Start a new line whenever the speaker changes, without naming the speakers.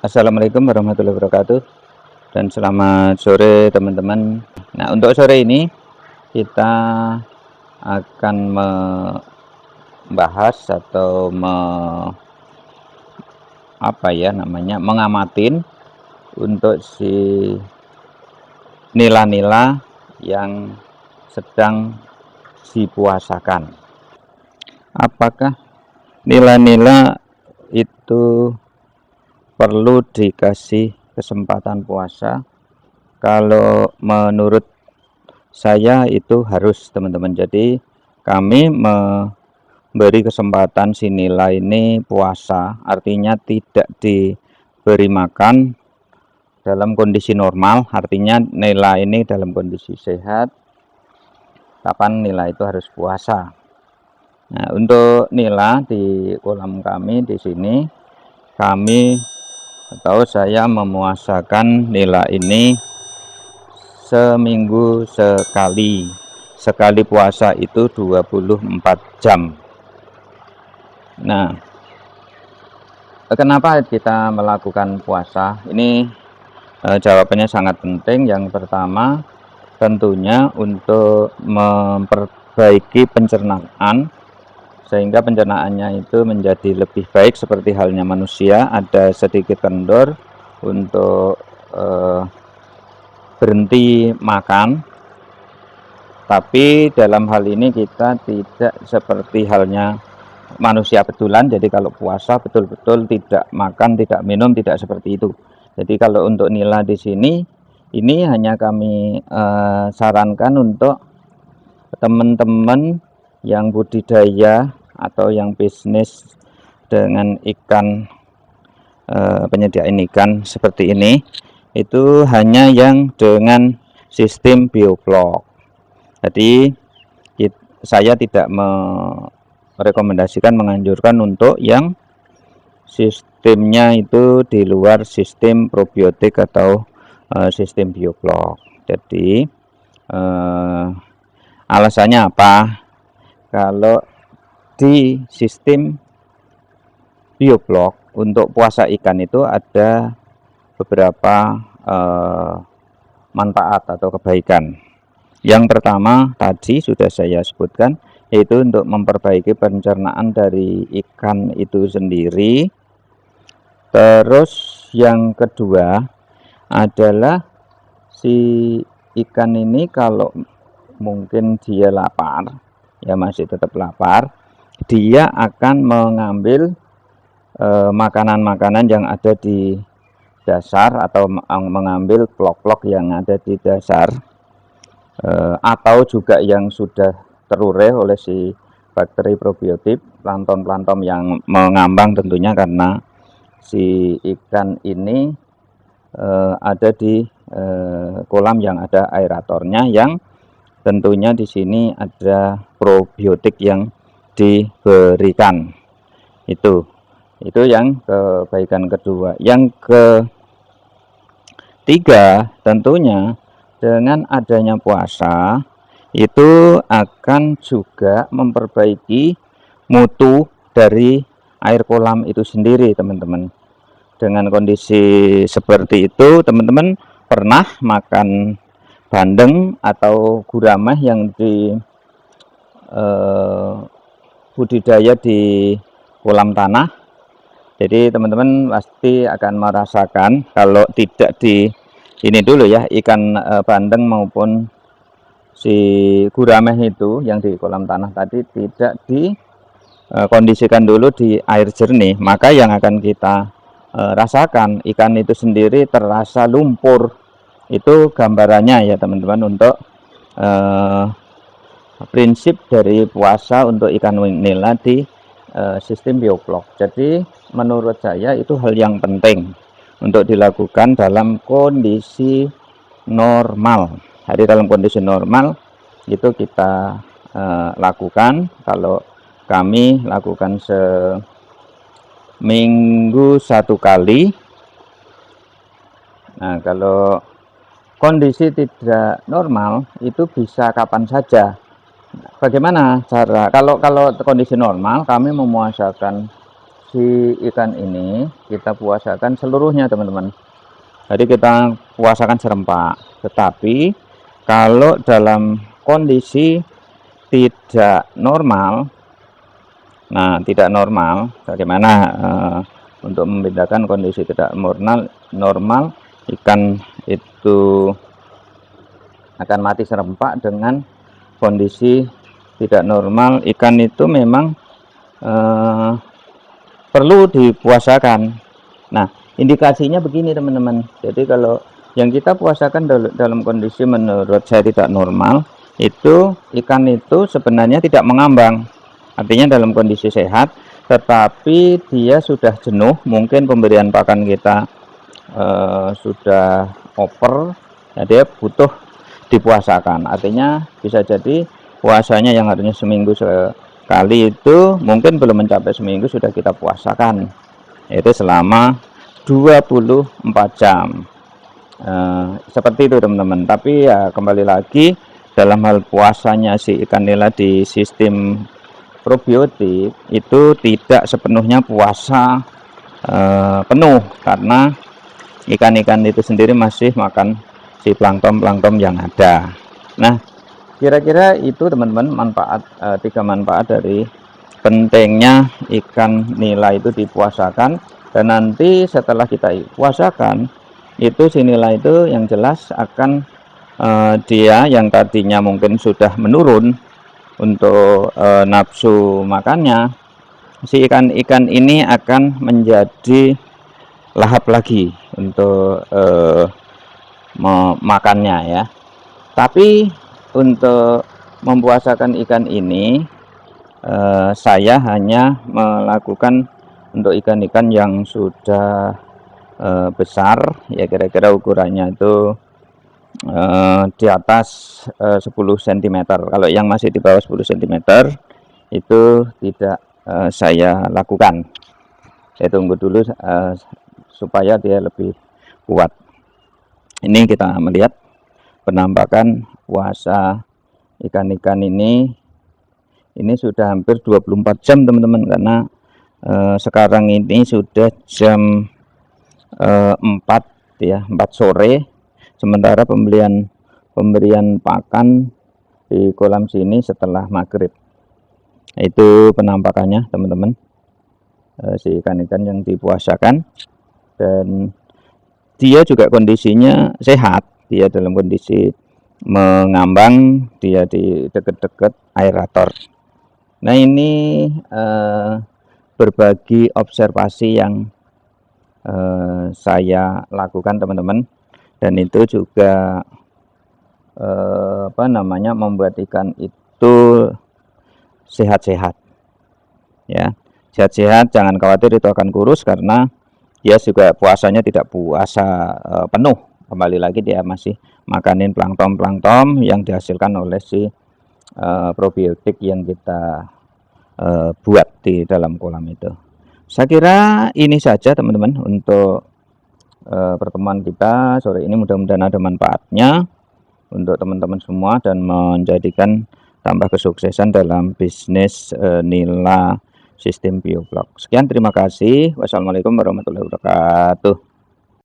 Assalamualaikum warahmatullahi wabarakatuh, dan selamat sore teman-teman. Nah, untuk sore ini kita akan membahas atau mengamatin untuk si nila-nila yang sedang dipuasakan. Apakah nila-nila itu perlu dikasih kesempatan puasa? Kalau menurut saya itu harus, teman-teman. Jadi kami memberi kesempatan si nila ini puasa, artinya tidak diberi makan dalam kondisi normal, artinya nila ini dalam kondisi sehat, kapan nila itu harus puasa. Nah, untuk nila di kolam kami di sini, saya memuasakan nila ini seminggu sekali. Sekali puasa itu 24 jam. Nah, kenapa kita melakukan puasa? Ini jawabannya sangat penting. Yang pertama, tentunya untuk memperbaiki pencernaan, sehingga pencernaannya itu menjadi lebih baik. Seperti halnya manusia, ada sedikit kendor untuk berhenti makan, tapi dalam hal ini kita tidak seperti halnya manusia betulan. Jadi kalau puasa betul-betul tidak makan, tidak minum, tidak seperti itu. Jadi kalau untuk nila di sini, ini hanya kami sarankan untuk teman-teman yang budidaya atau yang bisnis dengan ikan, penyediaan ikan seperti ini, itu hanya yang dengan sistem bioflok. Jadi saya tidak merekomendasikan, menganjurkan untuk yang sistemnya itu di luar sistem probiotik atau sistem bioflok. Jadi alasannya apa? Kalau di sistem bioflok untuk puasa ikan itu ada beberapa manfaat atau kebaikan. Yang pertama tadi sudah saya sebutkan, yaitu untuk memperbaiki pencernaan dari ikan itu sendiri. Terus yang kedua adalah si ikan ini kalau mungkin dia lapar, ya masih tetap lapar, dia akan mengambil makanan-makanan yang ada di dasar atau mengambil plok-plok yang ada di dasar, atau juga yang sudah terureh oleh si bakteri probiotik, plankton-plankton yang mengambang tentunya, karena si ikan ini ada di kolam yang ada aeratornya, yang tentunya di sini ada probiotik yang diberikan. Itu yang kebaikan kedua. Yang ketiga, tentunya dengan adanya puasa itu akan juga memperbaiki mutu dari air kolam itu sendiri, teman-teman. Dengan kondisi seperti itu, teman-teman pernah makan bandeng atau gurame yang di budidaya di kolam tanah. Jadi teman-teman pasti akan merasakan, kalau tidak di ini dulu ya, ikan bandeng maupun si gurame itu yang di kolam tanah tadi tidak dikondisikan dulu di air jernih, maka yang akan kita rasakan, ikan itu sendiri terasa lumpur. Itu gambarannya ya teman-teman, untuk prinsip dari puasa untuk ikan nila di sistem bioflok. Jadi menurut saya itu hal yang penting untuk dilakukan dalam kondisi normal. Jadi dalam kondisi normal itu kita lakukan. Kalau kami lakukan seminggu satu kali. Nah, kalau kondisi tidak normal itu bisa kapan saja. Bagaimana cara? Kalau kondisi normal, kami memuasakan si ikan ini kita puasakan seluruhnya teman-teman. Jadi kita puasakan serempak. Tetapi kalau dalam kondisi tidak normal, nah tidak normal bagaimana untuk membedakan kondisi tidak normal ikan itu akan mati serempak dengan kondisi tidak normal ikan itu memang perlu dipuasakan. Nah, indikasinya begini teman-teman. Jadi kalau yang kita puasakan dalam kondisi menurut saya tidak normal, itu ikan itu sebenarnya tidak mengambang. Artinya dalam kondisi sehat, tetapi dia sudah jenuh, mungkin pemberian pakan kita sudah over, ya dia butuh dipuasakan. Artinya bisa jadi puasanya yang harusnya seminggu sekali itu mungkin belum mencapai seminggu sudah kita puasakan, yaitu selama 24 jam. Seperti itu teman-teman. Tapi ya kembali lagi dalam hal puasanya si ikan nila di sistem probiotik itu tidak sepenuhnya puasa penuh, karena ikan-ikan itu sendiri masih makan si plankton yang ada. Nah, kira-kira itu teman-teman manfaat, 3 manfaat dari pentingnya ikan nila itu dipuasakan. Dan nanti setelah kita puasakan itu si nila itu yang jelas akan dia yang tadinya mungkin sudah menurun untuk nafsu makannya, si ikan-ikan ini akan menjadi lahap lagi untuk memakannya ya. Tapi untuk mempuasakan ikan ini saya hanya melakukan untuk ikan-ikan yang sudah besar, ya kira-kira ukurannya itu di atas 10 cm. Kalau yang masih di bawah 10 cm itu tidak saya lakukan. Saya tunggu dulu supaya dia lebih kuat. Ini kita melihat penampakan puasa ikan-ikan ini sudah hampir 24 jam teman-teman, karena sekarang ini sudah jam 4 ya, 4 sore, sementara pemberian pakan di kolam sini setelah maghrib. Itu penampakannya teman-teman, si ikan-ikan yang dipuasakan, dan dia juga kondisinya sehat, dia dalam kondisi mengambang, dia di dekat-dekat aerator. Nah, ini berbagi observasi yang saya lakukan teman-teman, dan itu juga membuat ikan itu sehat-sehat ya, sehat-sehat. Jangan khawatir itu akan kurus, karena dia juga puasanya tidak puasa penuh. Kembali lagi dia masih makanin plankton yang dihasilkan oleh si probiotik yang kita buat di dalam kolam itu. Saya kira ini saja teman-teman untuk pertemuan kita sore ini. Mudah-mudahan ada manfaatnya untuk teman-teman semua dan menjadikan tambah kesuksesan dalam bisnis nila sistem bioblok. Sekian, terima kasih. Wassalamualaikum warahmatullahi wabarakatuh.